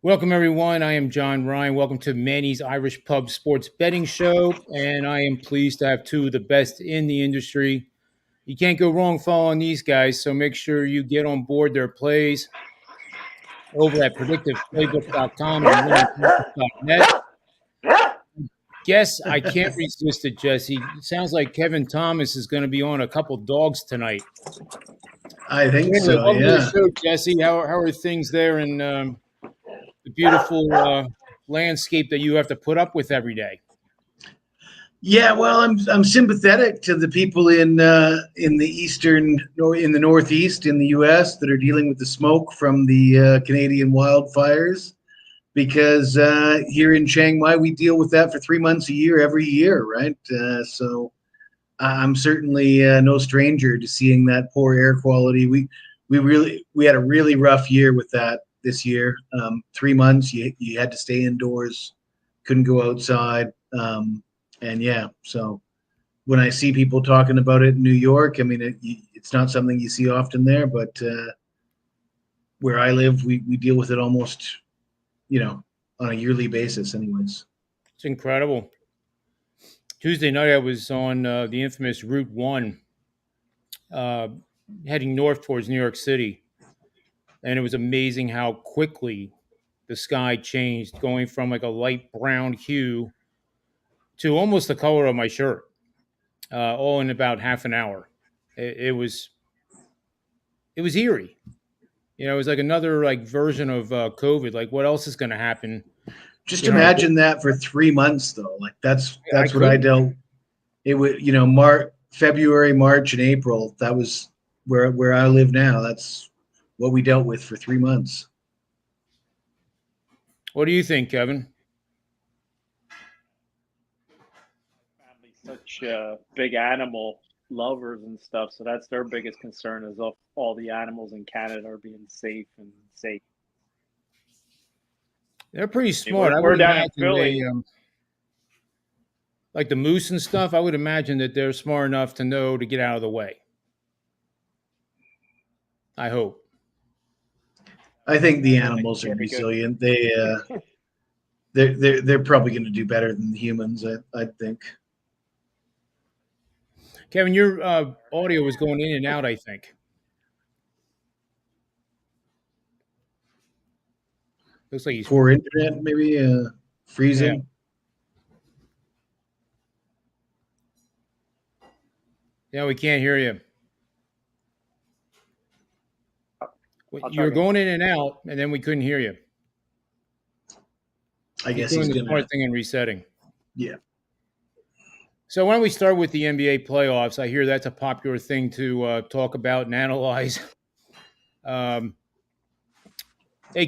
Welcome, everyone. I am John Ryan. Welcome to Manny's Irish Pub Sports Betting Show. And I am pleased to have two of the best in the industry. You can't go wrong following these guys, so make sure you get on board their plays over at predictiveplaybook.com and winningplays.net. Guess I can't resist it, Jesse. It sounds like Kevin Thomas is going to be on a couple dogs tonight. I think Anyway, so, welcome to yeah. the show, Jesse. How are things there in the beautiful landscape that you have to put up with every day? Yeah, well, I'm sympathetic to the people in the Northeast in the U.S. that are dealing with the smoke from the Canadian wildfires, because here in Chiang Mai we deal with that for 3 months a year, every year, right? So I'm certainly no stranger to seeing that poor air quality. We had a really rough year with that this year. 3 months you had to stay indoors, couldn't go outside. And yeah, so when I see people talking about it in New York, I mean, it's not something you see often there, but where I live, we deal with it almost, on a yearly basis anyways. It's incredible. Tuesday night, I was on the infamous Route 1 heading north towards New York City. And it was amazing how quickly the sky changed, going from like a light brown hue to almost the color of my shirt, all in about half an hour. It was eerie. It was like another version of COVID. Like, what else is going to happen? Just imagine that for 3 months, though. Like that's what I dealt. It would, February, March, and April. That was where I live now. That's what we dealt with for 3 months. What do you think, Kevin? Family's such big animal lovers and stuff, so that's their biggest concern is if all the animals in Canada are being safe and safe. They're pretty smart. I We're would down in imagine Philly. like the moose and stuff. I would imagine that they're smart enough to know to get out of the way. I hope. I think the animals are resilient. They're probably going to do better than the humans. I think. Kevin, your audio was going in and out, I think. Looks like he's poor internet, maybe freezing. Yeah, we can't hear you. You were going in and out, and then we couldn't hear you. I guess he's doing the smart thing and resetting. Yeah. So why don't we start with the NBA playoffs? I hear that's a popular thing to talk about and analyze. Hey,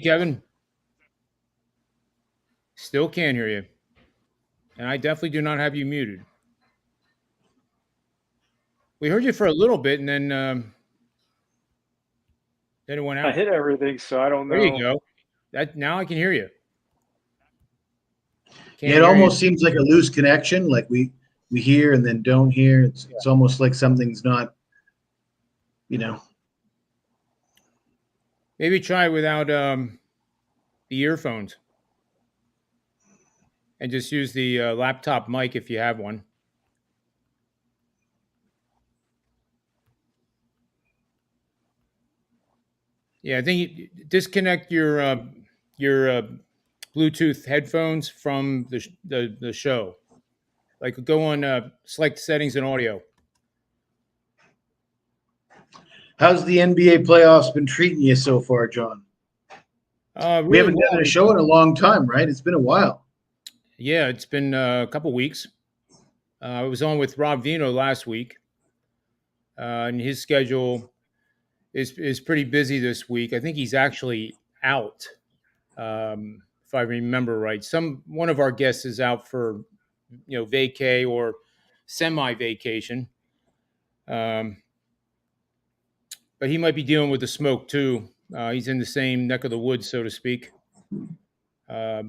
Kevin. Still can't hear you. And I definitely do not have you muted. We heard you for a little bit, and then it went out. I hit everything, so I don't know. There you go. Now I can hear you. It almost seems like a loose connection, like we hear and then don't hear. It's almost like something's not, Maybe try without the earphones. And just use the laptop mic if you have one. Yeah, I think you disconnect your Bluetooth headphones from the show. Like go on select settings and audio. How's the NBA playoffs been treating you so far, John? Really we haven't done a show in a long time, right? It's been a while. Yeah, it's been a couple weeks. I was on with Rob Vino last week, and his schedule is pretty busy this week. I think he's actually out, if I remember right. One of our guests is out for vacay or semi-vacation, but he might be dealing with the smoke too. He's in the same neck of the woods, so to speak. But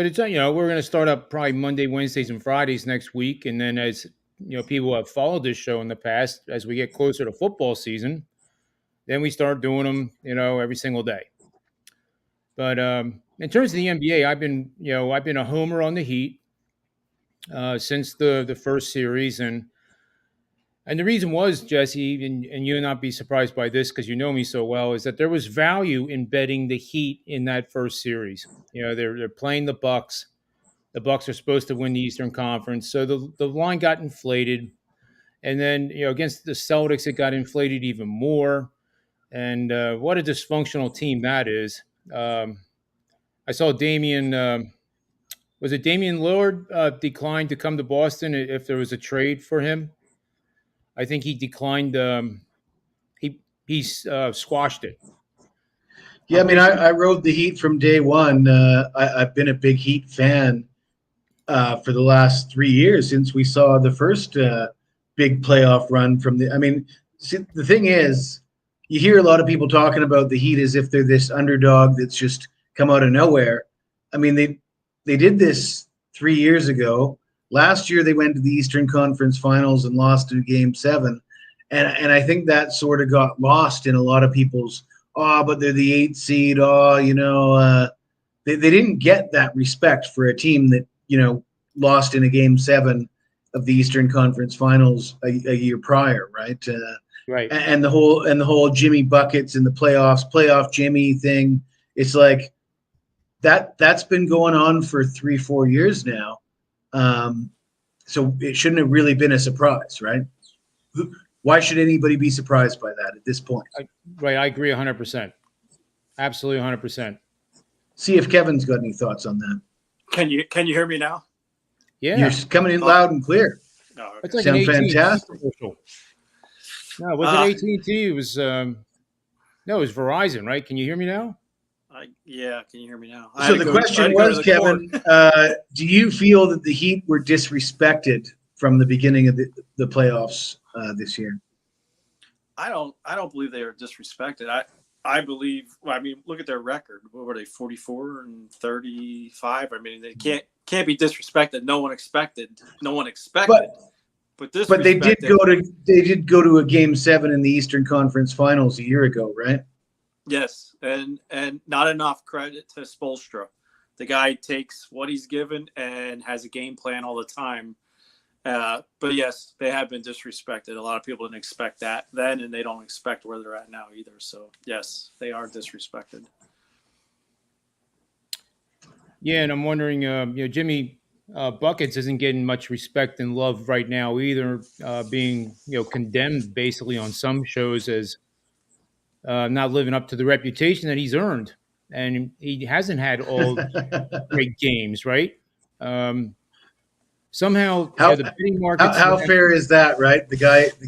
it's we're going to start up probably Monday, Wednesdays, and Fridays next week, and then as people have followed this show in the past, as we get closer to football season, Then we start doing them, every single day. But in terms of the NBA, I've been a homer on the Heat since the first series, and the reason was, Jesse, and you'll not be surprised by this because you know me so well, is that there was value in betting the Heat in that first series. They're playing the Bucks. The Bucks are supposed to win the Eastern Conference, so the line got inflated, and then against the Celtics, it got inflated even more. And what a dysfunctional team that is. I saw Damian. Was it Damian Lillard declined to come to Boston if there was a trade for him? I think he declined. He squashed it. Yeah, I mean, I rode the Heat from day one. I've been a big Heat fan for the last 3 years since we saw the first big playoff run from the. I mean, see, the thing is, you hear a lot of people talking about the Heat as if they're this underdog that's just come out of nowhere. I mean, they did this 3 years ago. Last year, they went to the Eastern Conference Finals and lost in Game 7. And I think that sort of got lost in a lot of people's, but they're the 8th seed. They didn't get that respect for a team that, lost in a Game 7 of the Eastern Conference Finals a year prior, right? Right. And the whole Jimmy buckets in the playoff Jimmy thing. It's like that's been going on for 3-4 years now. So it shouldn't have really been a surprise, right? Why should anybody be surprised by that at this point? Right. I agree 100%. Absolutely 100%. See if Kevin's got any thoughts on that. Can you hear me now? Yeah. You're coming in loud and clear. No, okay. It's like Sound an AT&T fantastic. commercial. No, was it AT&T? It was no, it was Verizon, right? Can you hear me now? Yeah, can you hear me now? So the question was, Kevin, do you feel that the Heat were disrespected from the beginning of the playoffs this year? I don't believe they are disrespected. I believe. Well, I mean, look at their record. What were they? 44 and 35. I mean, they can't be disrespected. No one expected. But they did go to a Game 7 in the Eastern Conference Finals a year ago, right? Yes, and not enough credit to Spoelstra. The guy takes what he's given and has a game plan all the time. But yes, they have been disrespected. A lot of people didn't expect that then, and they don't expect where they're at now either. So yes, they are disrespected. Yeah, and I'm wondering, Jimmy Buckets isn't getting much respect and love right now either, being condemned basically on some shows as not living up to the reputation that he's earned, and he hasn't had all great games, right? Somehow, the betting markets. How fair is that, right? The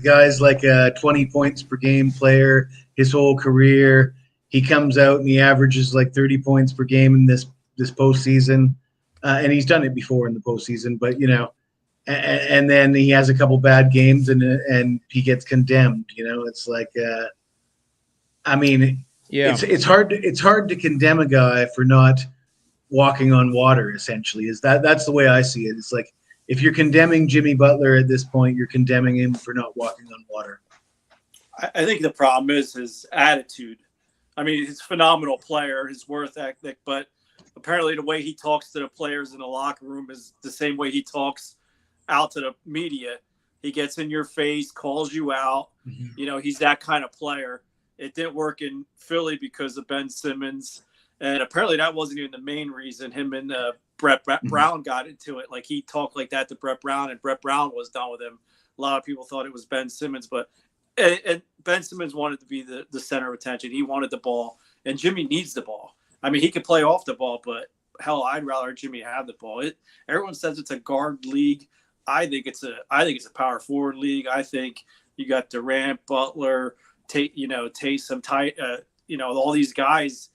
guy's like a 20 points per game player his whole career. He comes out and he averages like 30 points per game in this postseason, and he's done it before in the postseason. But and then he has a couple bad games and he gets condemned. It's like. I mean, yeah, it's hard to condemn a guy for not walking on water. Essentially, that's the way I see it. It's like if you're condemning Jimmy Butler at this point, you're condemning him for not walking on water. I think the problem is his attitude. I mean, he's a phenomenal player, his work ethic, but apparently the way he talks to the players in the locker room is the same way he talks out to the media. He gets in your face, calls you out. Mm-hmm. He's that kind of player. It didn't work in Philly because of Ben Simmons. And apparently that wasn't even the main reason him and Brett Brown got into it. Like he talked like that to Brett Brown, and Brett Brown was done with him. A lot of people thought it was Ben Simmons, but and Ben Simmons wanted to be the center of attention. He wanted the ball, and Jimmy needs the ball. I mean, he could play off the ball, but hell, I'd rather Jimmy have the ball. Everyone says it's a guard league. I think it's a power forward league. I think you got Durant, Butler, Taysom, all these guys,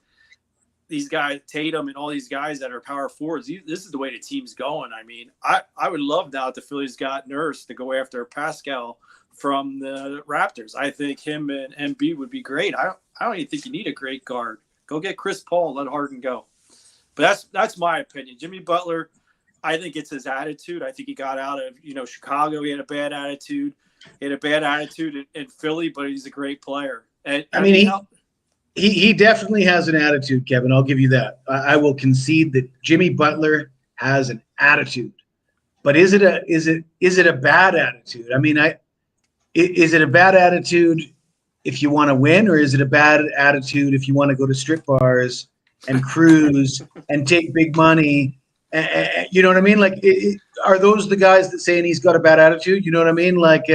Tatum and all these guys that are power forwards. This is the way the team's going. I mean, I would love now that the Phillies got Nurse to go after Pascal from the Raptors. I think him and Embiid would be great. I don't even think you need a great guard. Go get Chris Paul, let Harden go. But that's my opinion. Jimmy Butler, I think it's his attitude. I think he got out of Chicago. He had a bad attitude. He had a bad attitude in Philly, but he's a great player. And I mean, he definitely has an attitude, Kevin. I'll give you that. I will concede that Jimmy Butler has an attitude, but is it a bad attitude? I mean, is it a bad attitude if you want to win, or is it a bad attitude if you want to go to strip bars and cruise and take big money? You know what I mean? Like, are those the guys that saying he's got a bad attitude? You know what I mean? Like,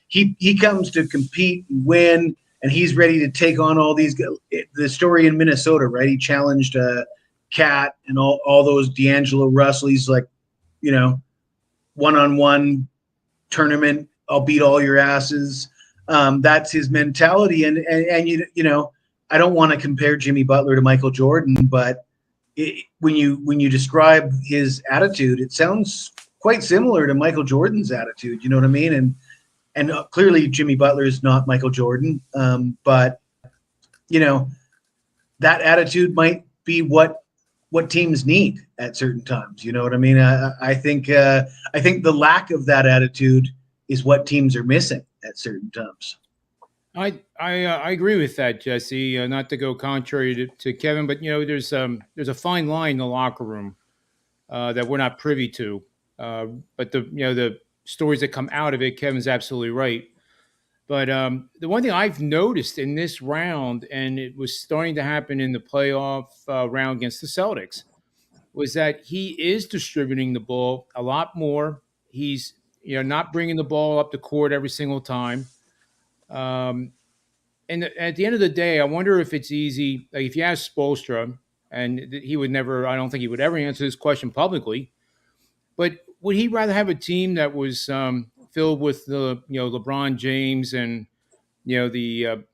he comes to compete and win, and he's ready to take on all these. The story in Minnesota, right? He challenged Cat and all those D'Angelo Russell. He's like, you know, one-on-one tournament. I'll beat all your asses. That's his mentality, and you know, I don't want to compare Jimmy Butler to Michael Jordan, but when you describe his attitude, it sounds quite similar to Michael Jordan's attitude. You know what I mean? And clearly Jimmy Butler is not Michael Jordan, but you know, that attitude might be what teams need at certain times. You know what I mean? I think the lack of that attitude is what teams are missing at certain times. I agree with that, Jesse. Not to go contrary to Kevin, but you know, there's a fine line in the locker room that we're not privy to. But the stories that come out of it, Kevin's absolutely right. But the one thing I've noticed in this round, and it was starting to happen in the playoff round against the Celtics, was that he is distributing the ball a lot more. He's not bringing the ball up the court every single time. And at the end of the day, I wonder if it's easy. Like if you ask Spoelstra, and he would never, I don't think he would ever answer this question publicly, but would he rather have a team that was filled with the LeBron James and the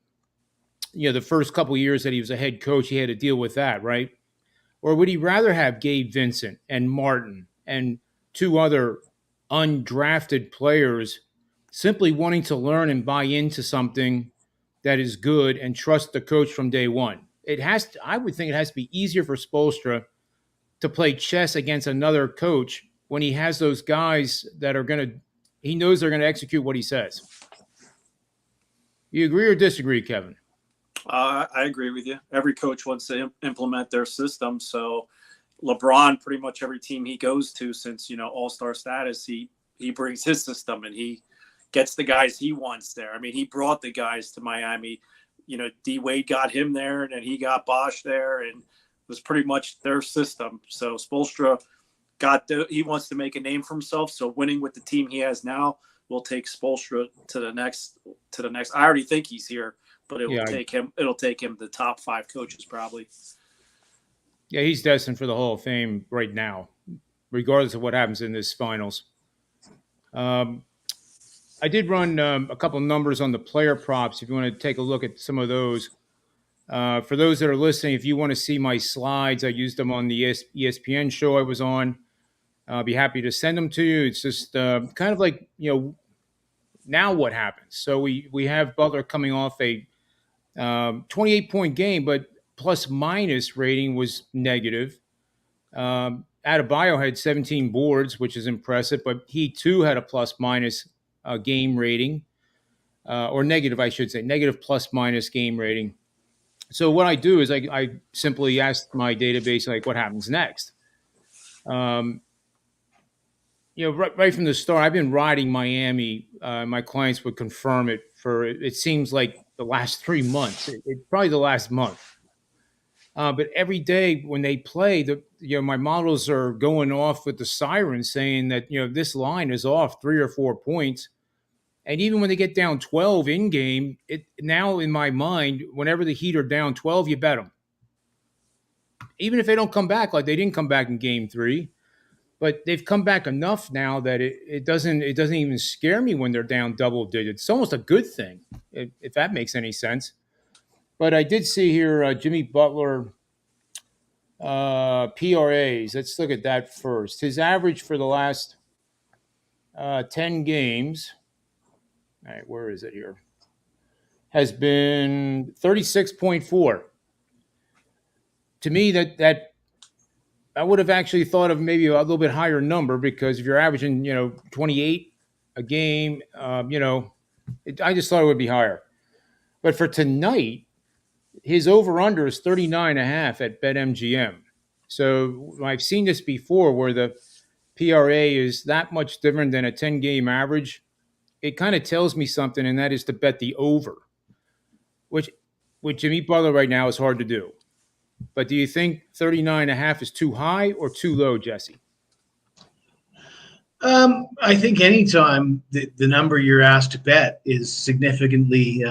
the first couple of years that he was a head coach, he had to deal with that, right? Or would he rather have Gabe Vincent and Martin and two other undrafted players simply wanting to learn and buy into something that is good and trust the coach from day one? I would think it has to be easier for Spoelstra to play chess against another coach when he has those guys that he knows they're going to execute what he says. You agree or disagree, Kevin? I agree with you. Every coach wants to implement their system. So LeBron, pretty much every team he goes to since, all-star status, he brings his system and he gets the guys he wants there. I mean, he brought the guys to Miami. D Wade got him there, and then he got Bosh there, and it was pretty much their system. So Spoelstra he wants to make a name for himself. So winning with the team he has now will take Spoelstra to the next. I already think he's here, but it'll take him the top 5 coaches probably. Yeah, he's destined for the Hall of Fame right now, regardless of what happens in this finals. I did run a couple numbers on the player props if you want to take a look at some of those. For those that are listening, if you want to see my slides, I used them on the ESPN show I was on. I'll be happy to send them to you. It's just kind of like, now what happens? So we have Butler coming off a 28-point game, but plus minus rating was negative. Adebayo had 17 boards, which is impressive, but he too had a plus minus game rating, or negative, I should say, negative plus minus game rating. So what I do is I simply ask my database, like, what happens next? Right from the start, I've been riding Miami. My clients would confirm it it seems like the last 3 months, probably the last month. But every day when they play, my models are going off with the sirens saying that, this line is off 3 or 4 points. And even when they get down 12 in game, now in my mind, whenever the Heat are down 12, you bet them. Even if they don't come back, like they didn't come back in game 3, but they've come back enough now that it doesn't even scare me when they're down double digits. It's almost a good thing, if that makes any sense. But I did see here Jimmy Butler PRAs. Let's look at that first. His average for the last 10 games. All right, where is it here? Has been 36.4. To me, that I would have actually thought of maybe a little bit higher number, because if you're averaging, 28 a game, I just thought it would be higher. But for tonight, his over-under is 39.5 at BetMGM. So I've seen this before where the PRA is that much different than a 10-game average. It kind of tells me something, and that is to bet the over, which with Jimmy Butler right now is hard to do. But do you think 39.5 is too high or too low, Jesse? I think anytime the number you're asked to bet is significantly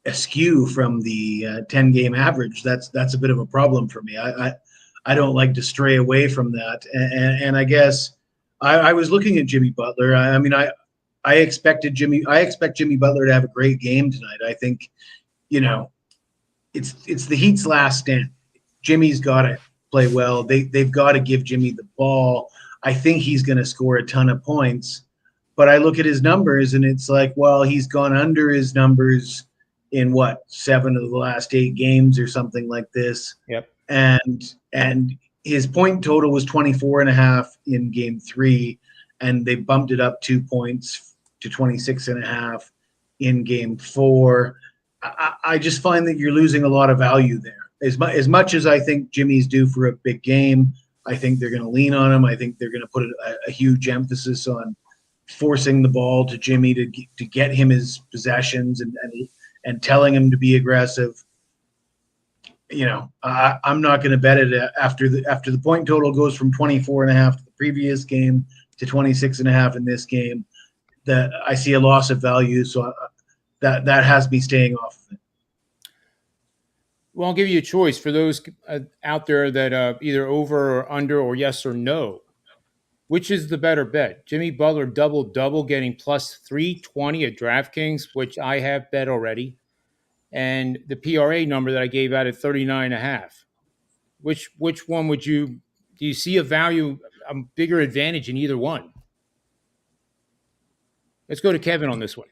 askew from the 10-game average, that's a bit of a problem for me. I don't like to stray away from that. And I guess I was looking at Jimmy Butler. I expect Jimmy Butler to have a great game tonight. I think, it's the Heat's last stand. Jimmy's got to play well. They've got to give Jimmy the ball. I think he's going to score a ton of points. But I look at his numbers and it's like, well, he's gone under his numbers in 7 of the last 8 games or something like this. Yep. And his point total was 24.5 in game 3, and they bumped it up 2 points to 26.5 in game 4. I just find that you're losing a lot of value there. As much as I think Jimmy's due for a big game, I think they're going to lean on him. I think they're going to put a huge emphasis on forcing the ball to Jimmy to get him his possessions and telling him to be aggressive. I'm not going to bet it after the point total goes from 24.5 to the previous game to 26.5 in this game. That I see a loss of value, so that has me staying off of it. Well, I'll give you a choice for those out there that either over or under or yes or no. Which is the better bet? Jimmy Butler double getting plus 320 at DraftKings, which I have bet already, and the PRA number that I gave out at 39.5. Which one do you see a bigger advantage in either one? Let's go to Kevin on this one.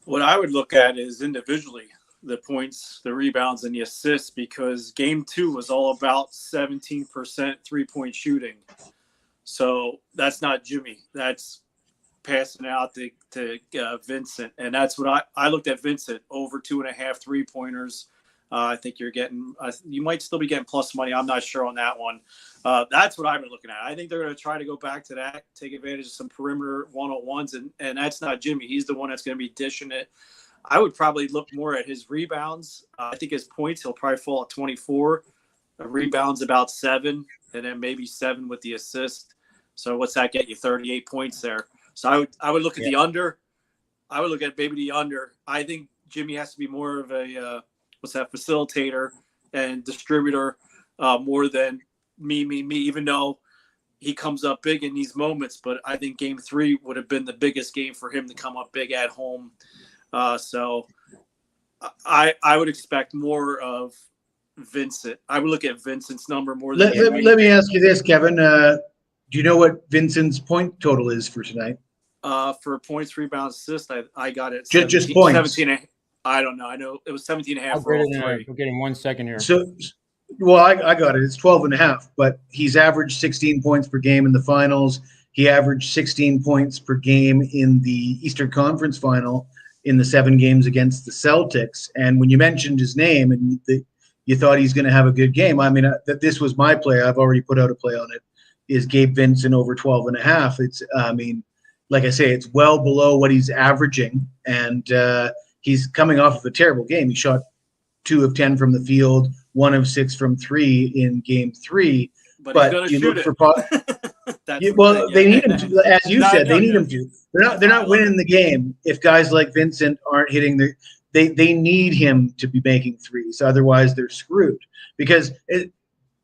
What I would look at is individually the points, the rebounds, and the assists, because game 2 was all about 17% 3-point shooting. So that's not Jimmy. That's passing out to Vincent. And that's what I looked at. Vincent over 2.5 3-pointers. I think you might still be getting plus money. I'm not sure on that one. That's what I've been looking at. I think they're going to try to go back to that, take advantage of some perimeter one-on-ones, and that's not Jimmy. He's the one that's going to be dishing it. I would probably look more at his rebounds. I think his points, he'll probably fall at 24. Rebounds about 7, and then maybe 7 with the assist. So what's that get you? 38 points there. So I would look at the under. I would look at maybe the under. I think Jimmy has to be more of a facilitator and distributor more than me, even though he comes up big in these moments. But I think game 3 would have been the biggest game for him to come up big at home. So I would expect more of Vincent. I would look at Vincent's number more than let me ask you this, Kevin. Do you know what Vincent's point total is for tonight? For points, rebounds, assists, I got it. Just points. 17. I don't know. I know it was 17.5 I'll for all get 3. We'll get in 1 second here. So, well, I got it. It's 12.5, but he's averaged 16 points per game in the finals. He averaged 16 points per game in the Eastern Conference final in the 7 games against the Celtics. And when you mentioned his name and you thought he's going to have a good game, I mean, that this was my play. I've already put out a play on it. Is Gabe Vincent over 12.5? It's, like I say, it's well below what he's averaging, and he's coming off of a terrible game. He shot 2 of 10 from the field, 1 of 6 from 3 in game 3. But you look for they need him to, as you said, they need him to. They're not winning the game if guys like Vincent aren't hitting their. They need him to be making threes, otherwise they're screwed. Because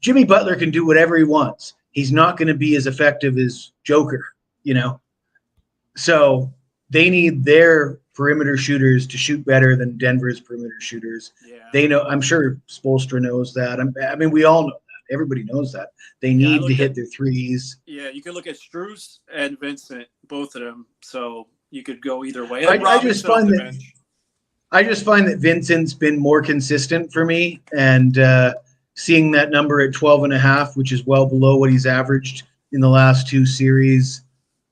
Jimmy Butler can do whatever he wants. He's not going to be as effective as Joker, So they need their perimeter shooters to shoot better than Denver's perimeter shooters. Yeah. They know. I'm sure Spoelstra knows that. I mean, we all know that. Everybody knows that. They need to hit their threes. Yeah, you can look at Strus and Vincent, both of them. So you could go either way. I just find that Vincent's been more consistent for me, and seeing that number at 12.5, which is well below what he's averaged in the last 2 series,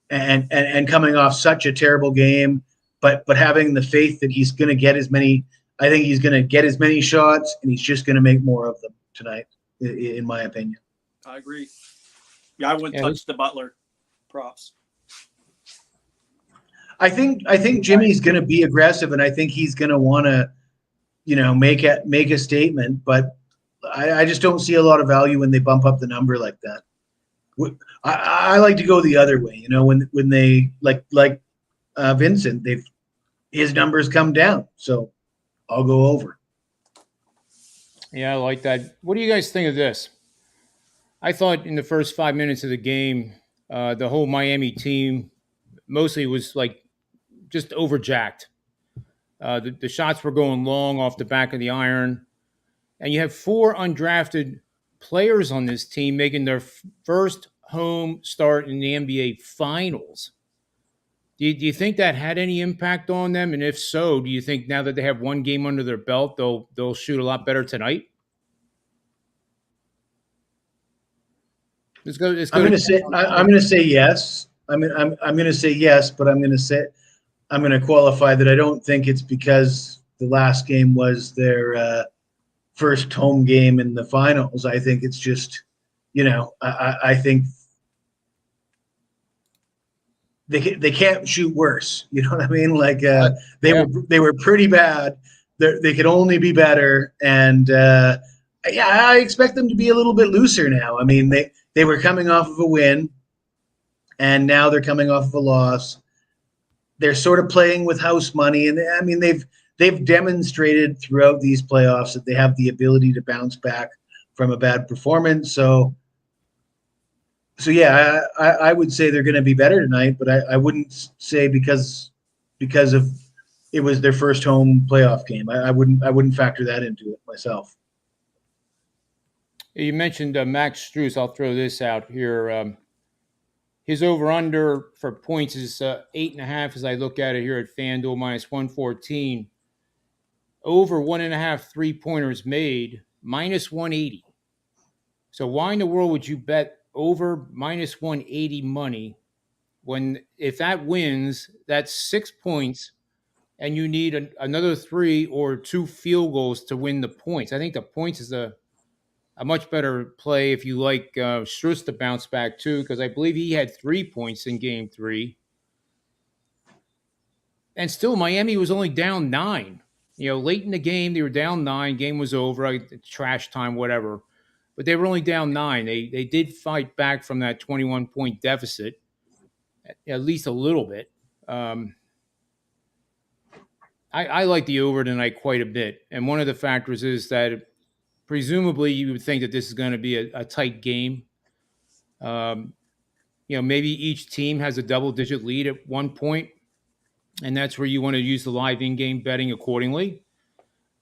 and coming off such a terrible game. but having the faith that he's going to get as many. I think he's going to get as many shots, and he's just going to make more of them tonight, in my opinion. I agree. Yeah, I wouldn't touch the Butler props. I think Jimmy's going to be aggressive, and I think he's going to want to, make a statement. But I just don't see a lot of value when they bump up the number like that. I like to go the other way. When they like Vincent, his numbers come down, so I'll go over. Yeah, I like that. What do you guys think of this? I thought in the first 5 minutes of the game, the whole Miami team mostly was like just overjacked. The shots were going long off the back of the iron. And you have 4 undrafted players on this team making their first home start in the NBA Finals. Do you think that had any impact on them? And if so, do you think now that they have one game under their belt, they'll shoot a lot better tonight? I'm going to say yes. I'm going to say yes, but I'm going to qualify that I don't think it's because the last game was their first home game in the finals. I think it's just, I think they can't shoot worse. You know what I mean? Like they were pretty bad. They could only be better, and I expect them to be a little bit looser now. I mean, they were coming off of a win, and now they're coming off of a loss. They're sort of playing with house money, and I mean they've demonstrated throughout these playoffs that they have the ability to bounce back from a bad performance. So yeah, I would say they're going to be better tonight, but I wouldn't say because of it was their first home playoff game. I wouldn't factor that into it myself. You mentioned Max Strus. I'll throw this out here. His over-under for points is 8.5 as I look at it here at FanDuel, minus 114. Over 1.5 3-pointers made, minus 180. So why in the world would you bet over minus 180 money when if that wins, that's 6 points and you need another 3 or 2 field goals to win the points? I think the points is a much better play if you like Strus to bounce back too, because I believe he had 3 points in game 3. And still, Miami was only down 9. Late in the game, they were down 9. Game was over. Trash time, whatever. But they were only down 9. They did fight back from that 21-point deficit, at least a little bit. I like the over tonight quite a bit. And one of the factors is that presumably you would think that this is going to be a tight game. Maybe each team has a double-digit lead at one point, and that's where you want to use the live in-game betting accordingly.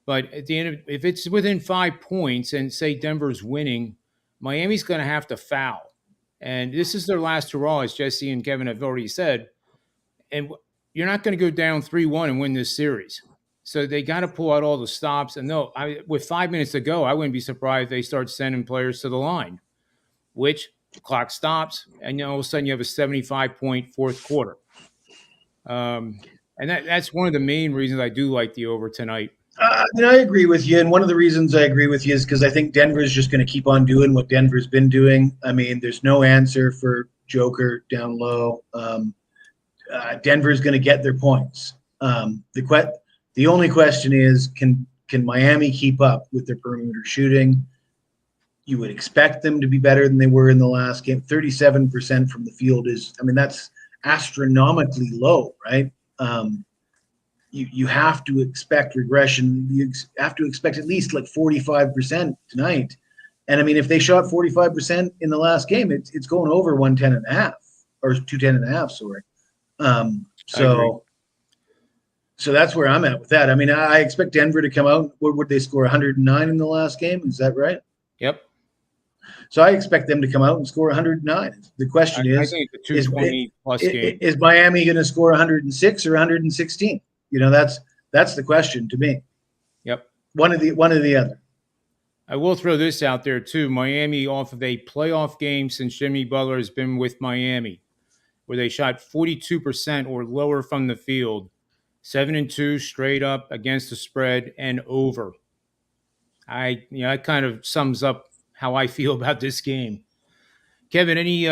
But at the end, if it's within 5 points and say Denver's winning, Miami's going to have to foul. And this is their last hurrah, as Jesse and Kevin have already said. And you're not going to go down 3-1 and win this series. So they got to pull out all the stops. And with 5 minutes to go, I wouldn't be surprised if they start sending players to the line, which the clock stops, and all of a sudden you have a 75-point fourth quarter. And that's one of the main reasons I do like the over tonight. I agree with you, and one of the reasons I agree with you is because I think Denver is just going to keep on doing what Denver's been doing. I mean, there's no answer for Joker down low. Denver's going to get their points. The only question is, can Miami keep up with their perimeter shooting? You would expect them to be better than they were in the last game. 37% from the field that's astronomically low, right? You have to expect regression. You have to expect at least like 45% tonight. And I mean, if they shot 45% in the last game, it's going over 110.5 or 210.5. Sorry. So that's where I'm at with that. I mean, I expect Denver to come out. What would they score? 109 in the last game? Is that right? Yep. So I expect them to come out and score 109. The question I think it's a 220 plus game. Is Miami going to score 106 or 116? That's the question to me. Yep. One or the other. I will throw this out there too. Miami off of a playoff game since Jimmy Butler has been with Miami, where they shot 42% or lower from the field. 7-2 straight up against the spread and over. That kind of sums up how I feel about this game. Kevin, any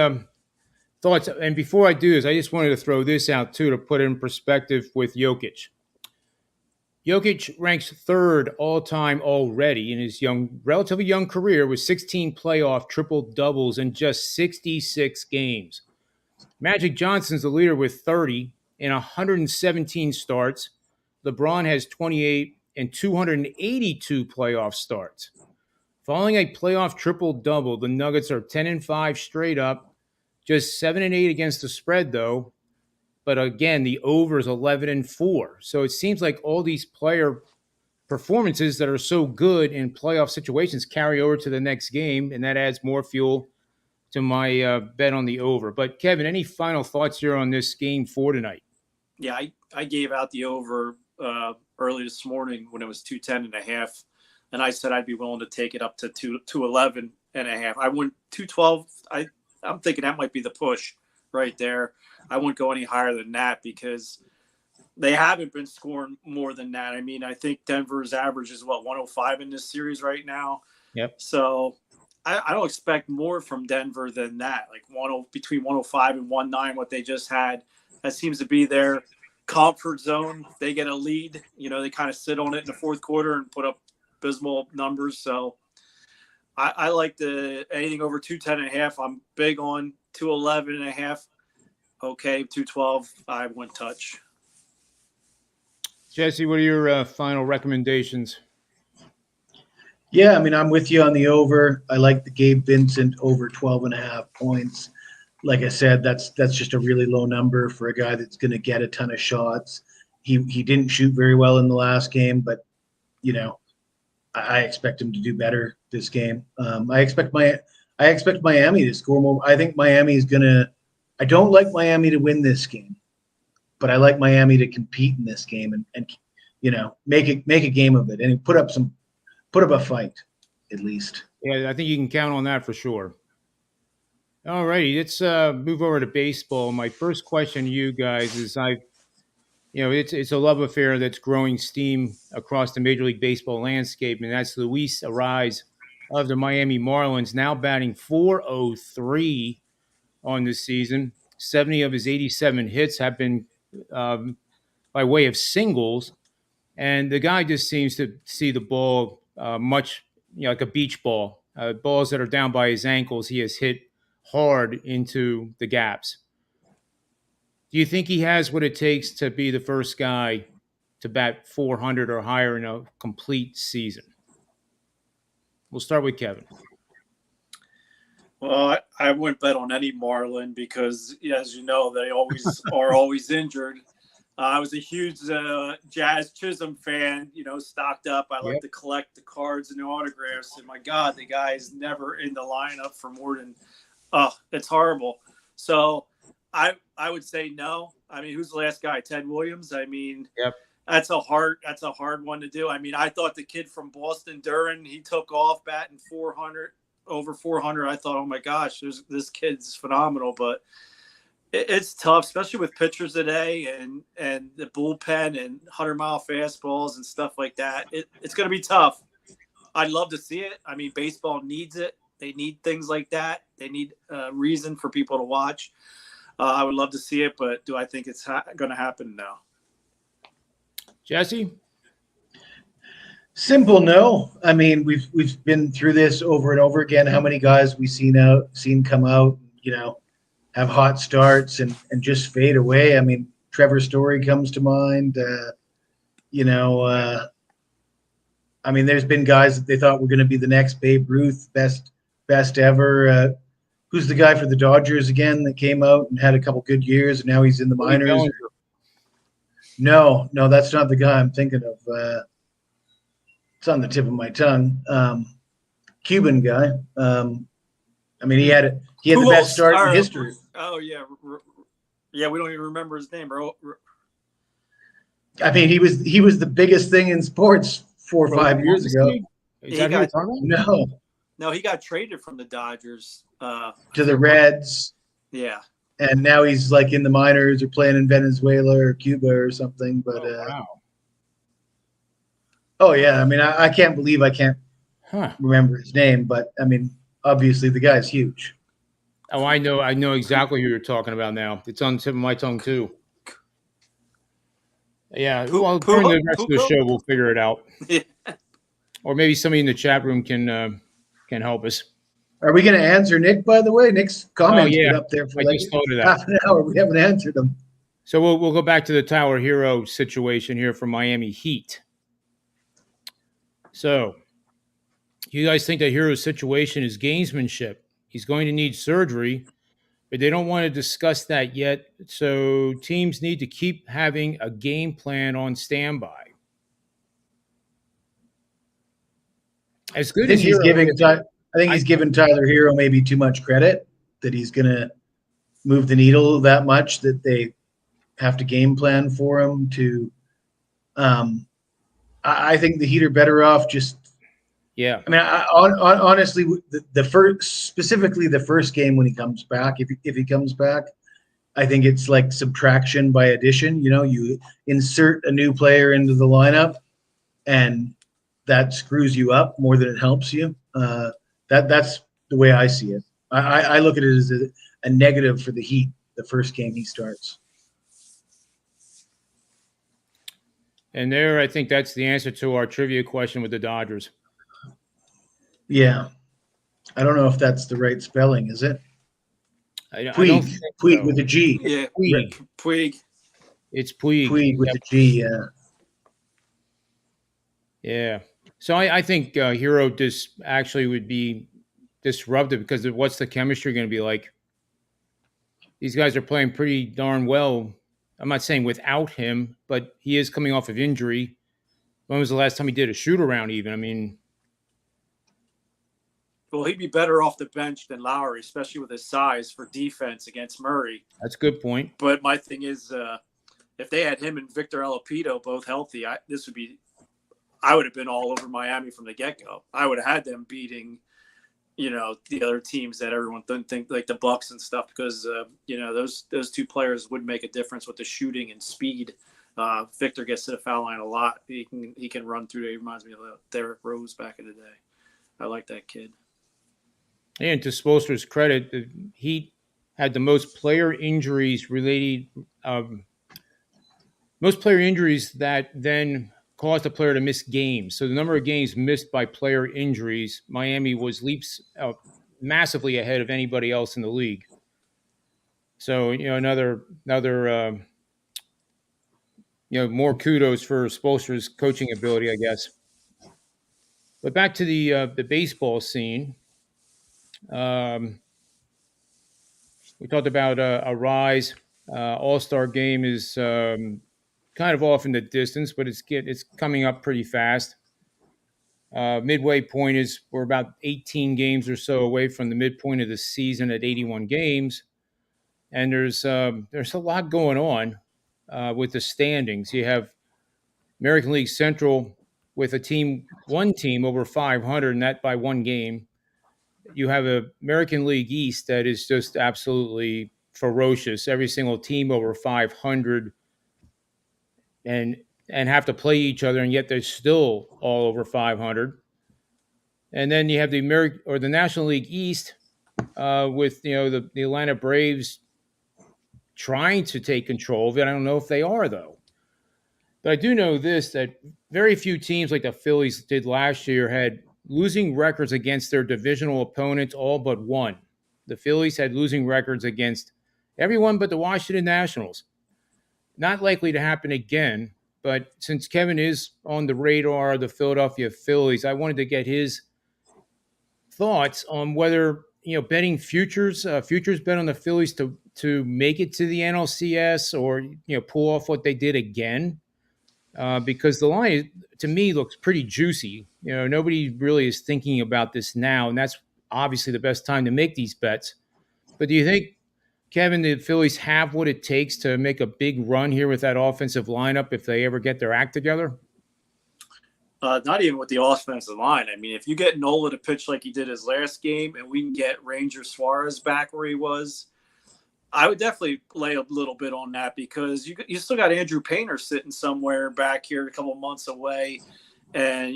thoughts? And before I do this, I just wanted to throw this out too to put it in perspective with Jokic. Jokic ranks third all-time already in his relatively young career with 16 playoff triple-doubles in just 66 games. Magic Johnson's the leader with 30 in 117 starts. LeBron has 28 and 282 playoff starts. Following a playoff triple-double, the Nuggets are 10-5 straight up, just 7-8 against the spread, though. But again, the over is 11-4. So it seems like all these player performances that are so good in playoff situations carry over to the next game, and that adds more fuel to my bet on the over. But Kevin, any final thoughts here on this game for tonight? Yeah, I gave out the over early this morning when it was 210.5, and I said I'd be willing to take it up to 211.5. I went 212. I'm thinking that might be the push right there. I wouldn't go any higher than that because they haven't been scoring more than that. I mean, I think Denver's average is 105 in this series right now. Yep. So I don't expect more from Denver than that. Like between 105 and 19, what they just had, that seems to be their comfort zone. If they get a lead, they kind of sit on it in the fourth quarter and put up abysmal numbers. So I like anything over 210.5. I'm big on 211.5. Okay, 212, I wouldn't touch. Jesse, what are your final recommendations? Yeah, I mean, I'm with you on the over. I like the Gabe Vincent over 12.5 points. Like I said, that's just a really low number for a guy that's going to get a ton of shots. He didn't shoot very well in the last game, but I expect him to do better this game. I expect Miami to score more. I think Miami is going to. I don't like Miami to win this game, but I like Miami to compete in this game and make a game of it and put up a fight at least. Yeah, I think you can count on that for sure. All righty, let's move over to baseball. My first question to you guys is it's a love affair that's growing steam across the Major League Baseball landscape, and that's Luis Ariz of the Miami Marlins, now batting .403 on this season. 70 of his 87 hits have been by way of singles, and the guy just seems to see the ball much like a beach ball. Balls that are down by his ankles, he has hit hard into the gaps. Do you think he has what it takes to be the first guy to bat 400 or higher in a complete season? We'll start with Kevin. Well, I wouldn't bet on any Marlin because, as you know, they always are always injured. I was a huge Jazz Chisholm fan, stocked up. I like to collect the cards and the autographs. And my God, the guy is never in the lineup for more than, it's horrible. So I would say no. I mean, who's the last guy? Ted Williams? I mean, that's a hard one to do. I mean, I thought the kid from Boston, Duran, he took off batting 400. Over 400. I thought, oh my gosh, this kid's phenomenal, but it's tough, especially with pitchers today and the bullpen and 100-mile fastballs and stuff like that. It's going to be tough. I'd love to see it. I mean, baseball needs it. They need things like that. They need a reason for people to watch. I would love to see it, but do I think it's going to happen? No. Jesse? Simple no. I mean, we've been through this over and over again. How many guys we've seen come out, have hot starts and just fade away. I mean, Trevor Story comes to mind. I mean, there's been guys that they thought were going to be the next Babe Ruth, best ever. Who's the guy for the Dodgers again that came out and had a couple good years and now he's in the minors? No, that's not the guy I'm thinking of. It's on the tip of my tongue. Cuban guy. I mean, he had the best start in history. Oh yeah, we don't even remember his name. I mean, he was the biggest thing in sports 4 or 5 years ago. No, he got traded from the Dodgers to the Reds. Yeah. and now he's like in the minors or playing in Venezuela or Cuba or something. But Wow. oh yeah, I mean, I can't believe I can't Huh. remember his name, but I mean, obviously the guy's huge. Oh, I know exactly who you're talking about now. It's on the tip of my tongue too. Yeah. Well, during the rest of the show, we'll figure it out. Or maybe somebody in the chat room can help us. Are we going to answer Nick? By the way, Nick's comments yeah. been up there for I like just thought of that. half an hour. We haven't answered them. So we'll go back to the Tyler Hero situation here for Miami Heat. So, you guys think that Hero's situation is gamesmanship? He's going to need surgery, but they don't want to discuss that yet. So teams need to keep having a game plan on standby. As good as Hero, I think he's giving Tyler Hero maybe too much credit that he's going to move the needle that much that they have to game plan for him to. I think the Heat are better off just. Yeah. I mean, honestly, the first, specifically the first game when he comes back, if he comes back, I think it's like subtraction by addition. You know, you insert a new player into the lineup, and that screws you up more than it helps you. That's the way I see it. I look at it as a negative for the Heat the first game he starts. And there, I think that's the answer to our trivia question with the Dodgers. Yeah. I don't know if that's the right spelling, is it? I don't think Puig so. with a G. Yeah, Puig. It's Puig. Puig with a G, yeah. Yeah. So I think Hero just actually would be disruptive because of what's the chemistry going to be like? These guys are playing pretty darn well. I'm not saying without him, but he is coming off of injury. When was the last time he did a shoot around even? I mean, well, he'd be better off the bench than Lowry, especially with his size for defense against Murray. That's a good point. But my thing is, if they had him and Victor Oladipo both healthy, I would have been all over Miami from the get-go. I would have had them beating, the other teams that everyone didn't think, like the Bucks and stuff, because those two players would make a difference with the shooting and speed. Victor gets to the foul line a lot. He can run through. He reminds me of Derrick Rose back in the day. I like that kid. And to Spoelstra's credit, the Heat had the most player injuries that then caused a player to miss games. So the number of games missed by player injuries, Miami was leaps massively ahead of anybody else in the league. So another more kudos for Spoelstra's coaching ability, I guess. But back to the baseball scene. We talked about a rise. All-Star game is kind of off in the distance, but it's coming up pretty fast. Midway point is we're about 18 games or so away from the midpoint of the season at 81 games, and there's a lot going on with the standings. You have American League Central with one team over 500, and that by one game. You have a American League East that is just absolutely ferocious. Every single team over 500 and have to play each other, and yet they're still all over 500. And then you have the National League East with the Atlanta Braves trying to take control of it. I don't know if they are, though. But I do know this, that very few teams like the Phillies did last year had losing records against their divisional opponents, all but one. The Phillies had losing records against everyone but the Washington Nationals. Not likely to happen again, but since Kevin is on the radar of the Philadelphia Phillies, I wanted to get his thoughts on whether, betting futures bet on the Phillies to make it to the NLCS or, pull off what they did again. Because the line, to me, looks pretty juicy. Nobody really is thinking about this now, and that's obviously the best time to make these bets. But do you think, Kevin, the Phillies have what it takes to make a big run here with that offensive lineup if they ever get their act together? Not even with the offensive line. I mean, if you get Nola to pitch like he did his last game and we can get Ranger Suarez back where he was, I would definitely lay a little bit on that because you still got Andrew Painter sitting somewhere back here a couple months away, and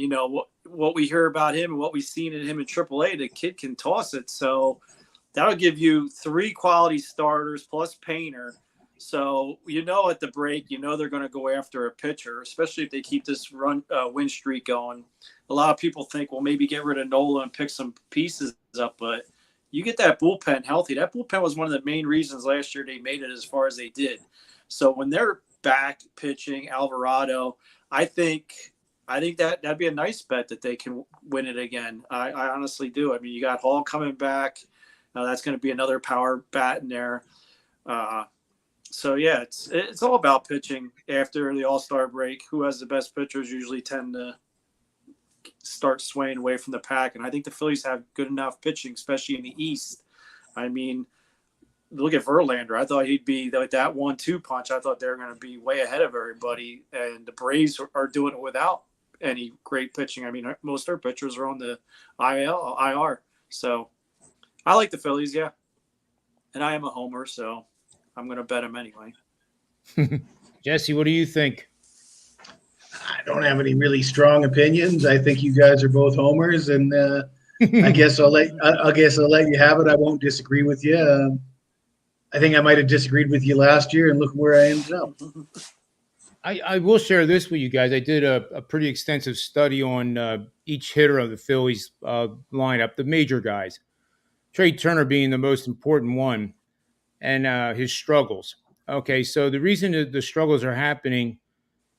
what we hear about him and what we've seen in him in AAA, the kid can toss it. So that'll give you 3 quality starters plus Painter. So at the break, they're going to go after a pitcher, especially if they keep this win streak going. A lot of people think, well, maybe get rid of Nola and pick some pieces up, but you get that bullpen healthy. That bullpen was one of the main reasons last year they made it as far as they did. So when they're back pitching Alvarado, I think that'd be a nice bet that they can win it again. I honestly do. I mean, you got Hall coming back. That's going to be another power bat in there. So yeah, it's all about pitching after the All-Star break. Who has the best pitchers usually tend to start swaying away from the pack, and I think the Phillies have good enough pitching, especially in the East. I mean, look at Verlander. I thought he'd be like that 1-2 punch. I thought they were going to be way ahead of everybody, and the Braves are doing it without any great pitching. I mean, most of their pitchers are on the IR. So I like the Phillies, yeah. And I am a homer, so I'm going to bet them anyway. Jesse, what do you think? I don't have any really strong opinions. I think you guys are both homers, and I guess I'll let you have it. I won't disagree with you. I think I might have disagreed with you last year, and look where I ended up. I will share this with you guys. I did a pretty extensive study on each hitter of the Phillies lineup, the major guys. Trey Turner being the most important one, and his struggles. Okay, so the reason that the struggles are happening,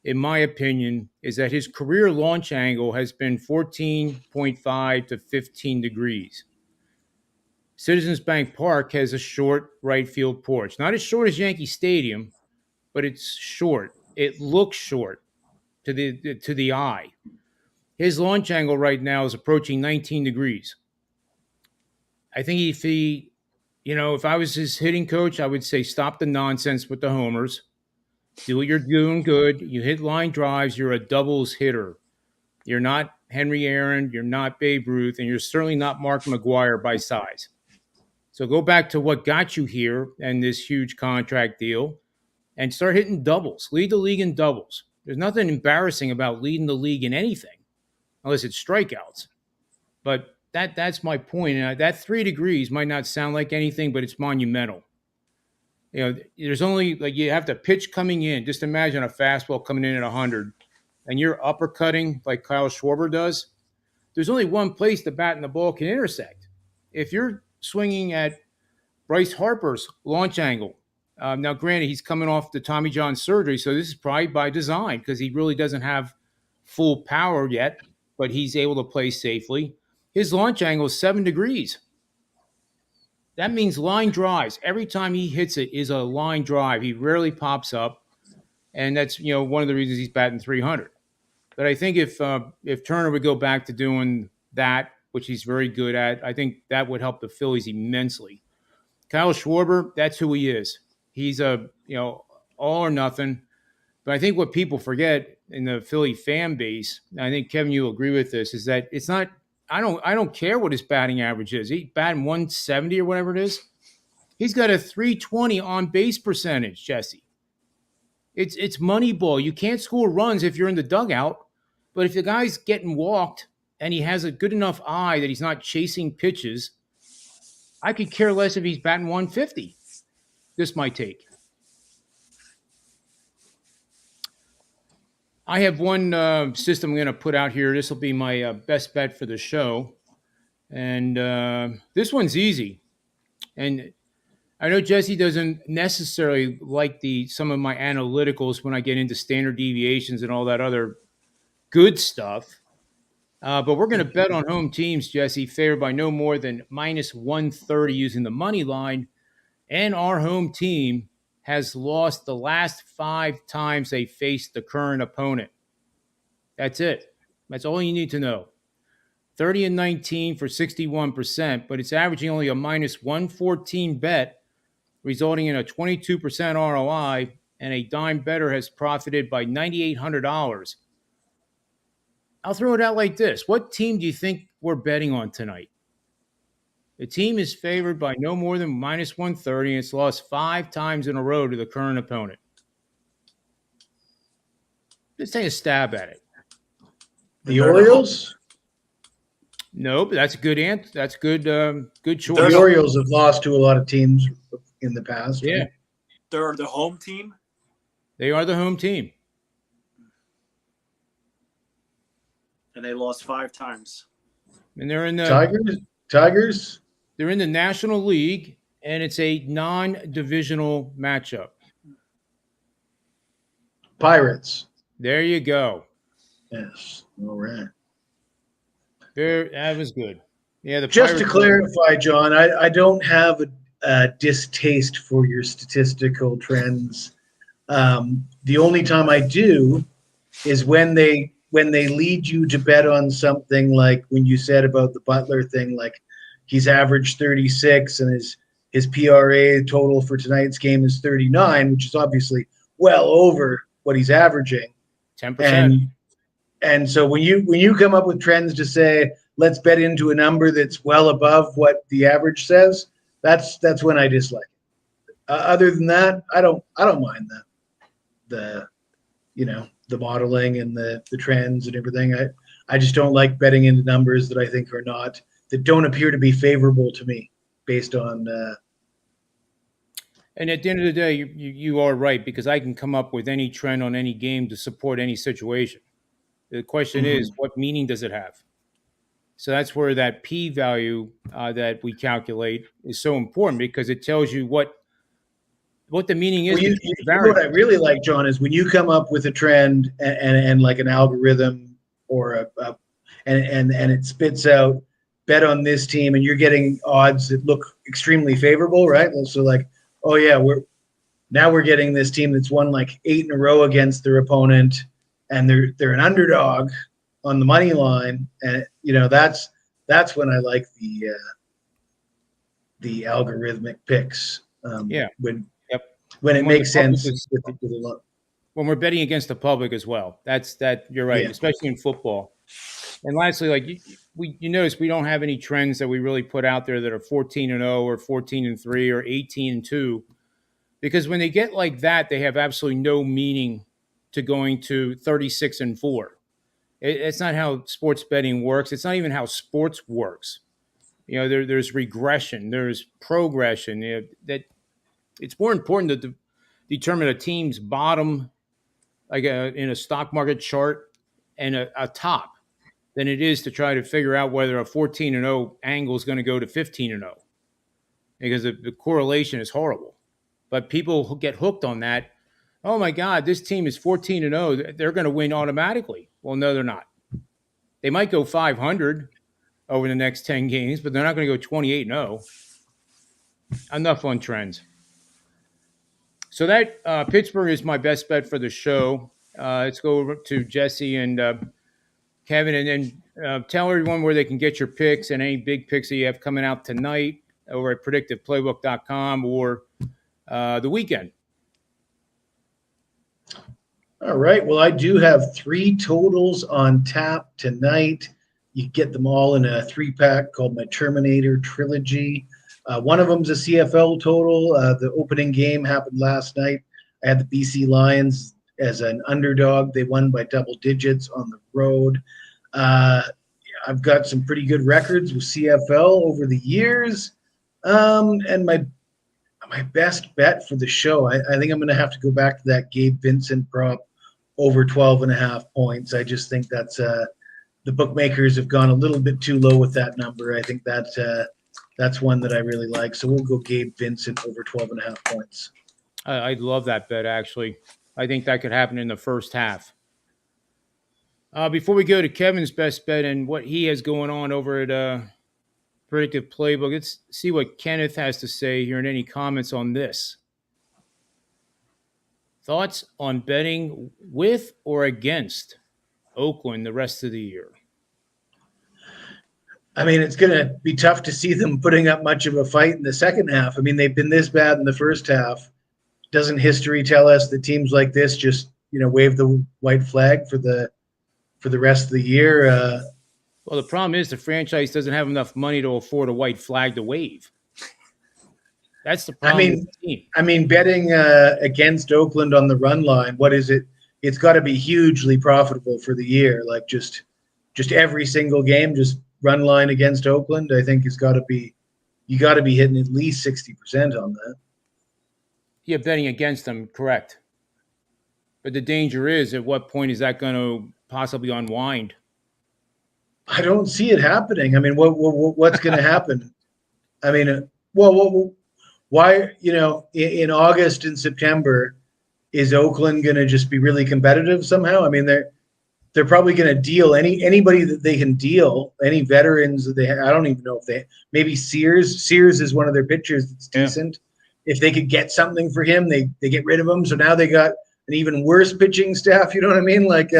in my opinion, is that his career launch angle has been 14.5 to 15 degrees. Citizens Bank Park has a short right field porch. Not as short as Yankee Stadium, but it's short. It looks short to the eye. His launch angle right now is approaching 19 degrees. I think if I was his hitting coach, I would say stop the nonsense with the homers. Do what you're doing good. You hit line drives. You're a doubles hitter. You're not Henry Aaron. You're not Babe Ruth. And you're certainly not Mark McGwire by size. So go back to what got you here and this huge contract deal and start hitting doubles. Lead the league in doubles. There's nothing embarrassing about leading the league in anything, unless it's strikeouts. But that's my point. And that 3 degrees might not sound like anything, but it's monumental. There's only you have to pitch coming in. Just imagine a fastball coming in at 100 and you're uppercutting like Kyle Schwarber does. There's only one place the bat and the ball can intersect. If you're swinging at Bryce Harper's launch angle, now granted, he's coming off the Tommy John surgery, so this is probably by design because he really doesn't have full power yet, but he's able to play safely. His launch angle is 7 degrees. That means line drives. Every time he hits it is a line drive. He rarely pops up, and that's one of the reasons he's batting 300. But I think if Turner would go back to doing that, which he's very good at, I think that would help the Phillies immensely. Kyle Schwarber, that's who he is. He's all or nothing. But I think what people forget in the Philly fan base, and I think Kevin, you'll agree with this, is that it's not. I don't care what his batting average is. He's batting 170 or whatever it is. He's got a 320 on base percentage, Jesse. It's money ball. You can't score runs if you're in the dugout, but if the guy's getting walked and he has a good enough eye that he's not chasing pitches, I could care less if he's batting 150. This my take. I have one system I'm going to put out here. This will be my best bet for the show. And this one's easy. And I know Jesse doesn't necessarily like some of my analyticals when I get into standard deviations and all that other good stuff. But we're going to bet on home teams, Jesse, favored by no more than minus 130 using the money line. And our home team has lost the last 5 times they faced the current opponent. That's it. That's all you need to know. 30-19 for 61%, but it's averaging only a minus 114 bet, resulting in a 22% ROI, and a dime bettor has profited by $9,800. I'll throw it out like this. What team do you think we're betting on tonight? The team is favored by no more than minus 130, and it's lost 5 times in a row to the current opponent. Let's take a stab at it. The Orioles? Nope, that's a good answer. That's good. Good choice. The Orioles have lost to a lot of teams in the past. Yeah, right? They're the home team. they are the home team. And they lost 5 times. And they're in the Tigers? They're in the National League, and it's a non-divisional matchup. Pirates. There you go. Yes. All right. That was good. Yeah, the Just to Pirates- clarify, John, I don't have a distaste for your statistical trends. The only time I do is when they lead you to bet on something like when you said about the Butler thing, like he's averaged 36 and his PRA total for tonight's game is 39, which is obviously well over what he's averaging. 10%. And so when you come up with trends to say let's bet into a number that's well above what the average says, that's when I dislike it. Other than that, I don't mind the modeling and the trends and everything. I just don't like betting into numbers that I think that don't appear to be favorable to me based on. And at the end of the day, you are right, because I can come up with any trend on any game to support any situation. The question is, what meaning does it have? So that's where that P value that we calculate is so important, because it tells you what the meaning is. You know what I really like, John, is when you come up with a trend and like an algorithm or and it spits out bet on this team, and you're getting odds that look extremely favorable, right? So like, oh yeah, we're getting this team that's won like 8 in a row against their opponent, and they're an underdog on the money line, and that's when I like the algorithmic picks. When it makes sense with a lot. When we're betting against the public as well. You're right, especially in football. And lastly, like you notice, we don't have any trends that we really put out there that are 14-0 or 14-3 or 18-2, because when they get like that, they have absolutely no meaning to going to 36-4. It's not how sports betting works. It's not even how sports works. There's regression, there's progression. That it's more important to determine a team's bottom, like in a stock market chart, and a top, than it is to try to figure out whether a 14-0 angle is going to go to 15-0, because the correlation is horrible. But people get hooked on that. Oh my God, this team is 14-0. They're going to win automatically. Well, no, they're not. They might go 500 over the next 10 games, but they're not going to go 28-0. Enough on trends. So that Pittsburgh is my best bet for the show. Let's go over to Jesse and Kevin, and then tell everyone where they can get your picks and any big picks that you have coming out tonight over at predictiveplaybook.com or the weekend. All right. Well, I do have 3 totals on tap tonight. You get them all in a 3-pack called my Terminator Trilogy. One of them's a CFL total. The opening game happened last night. I had the BC Lions as an underdog. They won by double digits on the road. I've got some pretty good records with CFL over the years. And my best bet for the show, I think I'm going to have to go back to that Gabe Vincent prop over 12.5 points. I just think that's the bookmakers have gone a little bit too low with that number. I think that's one that I really like. So we'll go Gabe Vincent over 12.5 points. I love that bet, actually. I think that could happen in the first half. Before we go to Kevin's best bet and what he has going on over at Predictive Playbook, let's see what Kenneth has to say here and any comments on this. Thoughts on betting with or against Oakland the rest of the year? I mean, it's going to be tough to see them putting up much of a fight in the second half. I mean, they've been this bad in the first half. Doesn't history tell us that teams like this just, wave the white flag for the rest of the year? Well, Well, the problem is the franchise doesn't have enough money to afford a white flag to wave. That's the I problem mean, with the team. betting against Oakland on the run line, what is it? It's got to be hugely profitable for the year. Like just every single game, just run line against Oakland. I think it's got to be, you got to be hitting at least 60% on that. Yeah, betting against them, correct. But the danger is, at what point is that going to possibly unwind? I don't see it happening. I mean, what's going to happen? I mean, why, in August and September, is Oakland going to just be really competitive somehow? I mean, they're probably going to deal anybody that they can deal, any veterans that they have. I don't even know if maybe Sears is one of their pitchers that's decent. If they could get something for him, they get rid of him. So now they got an even worse pitching staff. You know what I mean? Like,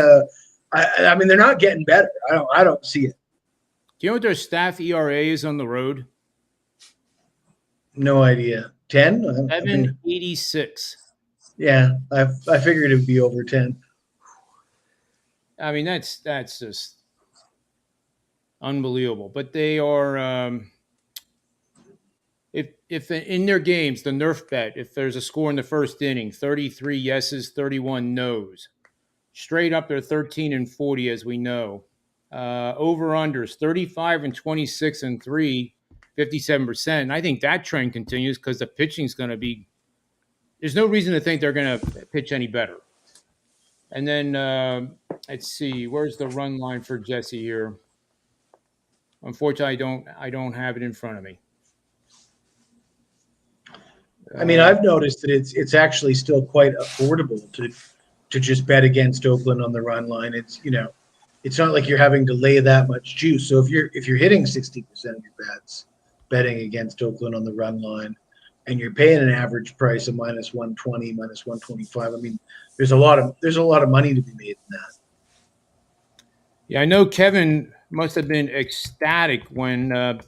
I mean, they're not getting better. I don't see it. Do you know what their staff ERA is on the road? No idea. 10? 7.86. Yeah, I figured it would be over 10. I mean, that's just unbelievable. But they are, if in their games, the Nerf bet, if there's a score in the first inning, 33 yeses, 31 nos. Straight up, they're 13 and 40, as we know. Over-unders, 35 and 26 and 3, 57%. And I think that trend continues because the pitching's going to be – there's no reason to think they're going to pitch any better. And then let's see, where's the run line for Jesse here? Unfortunately, I don't have it in front of me. I mean, I've noticed that it's actually still quite affordable to just bet against Oakland on the run line. It's it's not like you're having to lay that much juice. So if you're hitting 60% of your bets betting against Oakland on the run line, and you're paying an average price of minus 120, minus 125, I mean, there's a lot of money to be made in that. Yeah, I know Kevin must have been ecstatic when the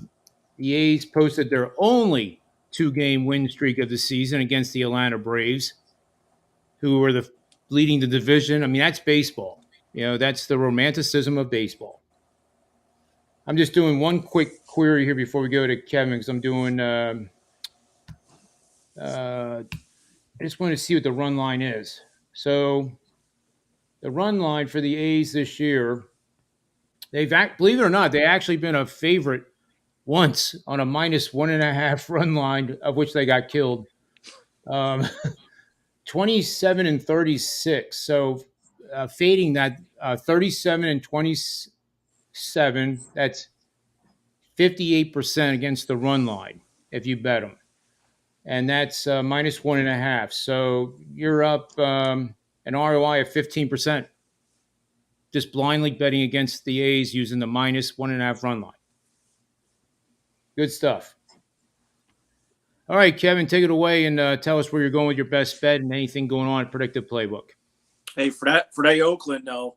A's posted their only 2-game win streak of the season against the Atlanta Braves, who were leading the division. I mean, that's baseball. That's the romanticism of baseball. I'm just doing one quick query here before we go to Kevin, because I'm doing I just want to see what the run line is. So the run line for the A's this year, believe it or not, they've actually been a favorite once on a minus 1.5 run line, of which they got killed. 27 and 36. So fading that 37 and 27, that's 58% against the run line if you bet them. And that's minus 1.5. So you're up an ROI of 15%. Just blindly betting against the A's using the minus 1.5 run line. Good stuff. All right, Kevin, take it away and tell us where you're going with your best bet and anything going on at Predictive Playbook. Hey, for that Oakland, though,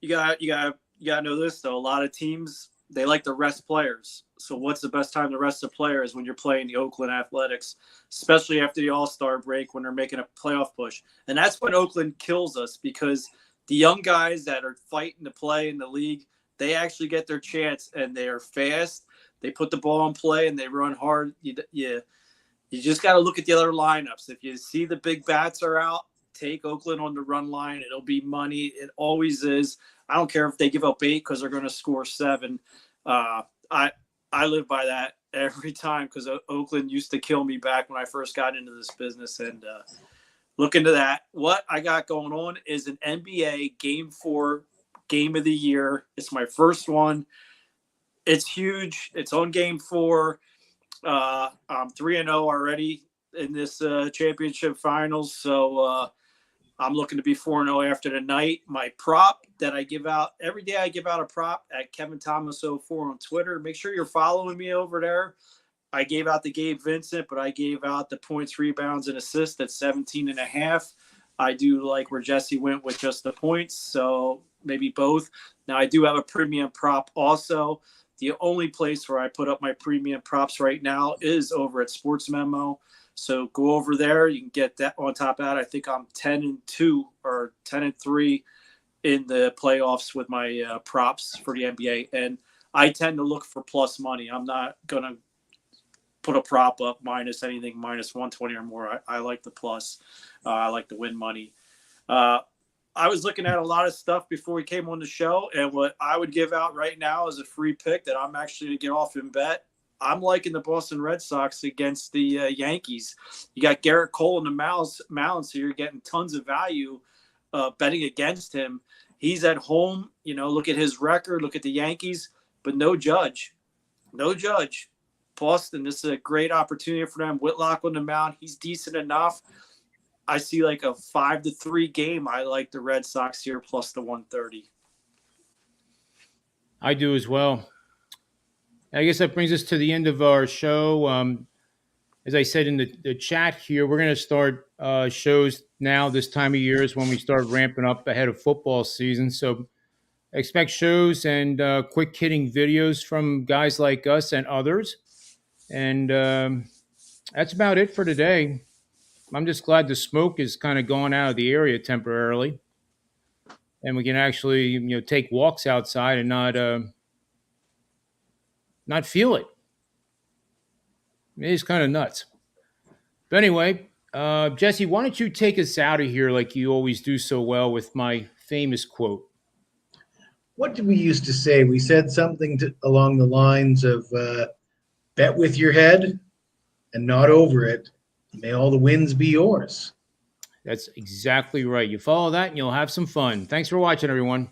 you got to know this though. A lot of teams, they like to rest players. So what's the best time to rest a player is when you're playing the Oakland Athletics, especially after the All-Star break when they're making a playoff push. And that's when Oakland kills us, because the young guys that are fighting to play in the league, they actually get their chance, and they are fast. They put the ball in play and they run hard. You just got to look at the other lineups. If you see the big bats are out, take Oakland on the run line. It'll be money. It always is. I don't care if they give up 8 because they're going to score 7. I live by that every time, because Oakland used to kill me back when I first got into this business. And look into that. What I got going on is an NBA Game 4 Game of the Year. It's my first one. It's huge. It's on Game 4. I'm 3-0 already in this championship finals. So I'm looking to be 4-0 after tonight. My prop that I give out every day, I give out a prop at Kevin Thomas 04 on Twitter. Make sure you're following me over there. I gave out the Gabe Vincent, but I gave out the points, rebounds, and assists at 17.5. I do like where Jesse went with just the points, so maybe both. Now, I do have a premium prop also. The only place where I put up my premium props right now is over at Sports Memo. So go over there. You can get that on top of that. I think I'm 10-2 or 10-3 in the playoffs with my props for the NBA. And I tend to look for plus money. I'm not going to put a prop up minus anything minus 120 or more. I like the plus. I like the win money. I was looking at a lot of stuff before we came on the show, and what I would give out right now is a free pick that I'm actually going to get off and bet. I'm liking the Boston Red Sox against the Yankees. You got Garrett Cole in the mound, so you're getting tons of value betting against him. He's at home. Look at his record. Look at the Yankees, but no Judge. No Judge. Boston, this is a great opportunity for them. Whitlock on the mound. He's decent enough. I see like a 5-3 game. I like the Red Sox here plus the 130. I do as well. I guess that brings us to the end of our show. As I said in the chat here, we're going to start shows now. This time of year is when we start ramping up ahead of football season. So expect shows and quick hitting videos from guys like us and others. And that's about it for today. I'm just glad the smoke is kind of gone out of the area temporarily, and we can actually take walks outside and not feel it. It is kind of nuts. But anyway, Jesse, why don't you take us out of here like you always do so well with my famous quote? What did we used to say? We said something along the lines of bet with your head and not over it. May all the wins be yours. That's exactly right. You follow that and you'll have some fun. Thanks for watching, everyone.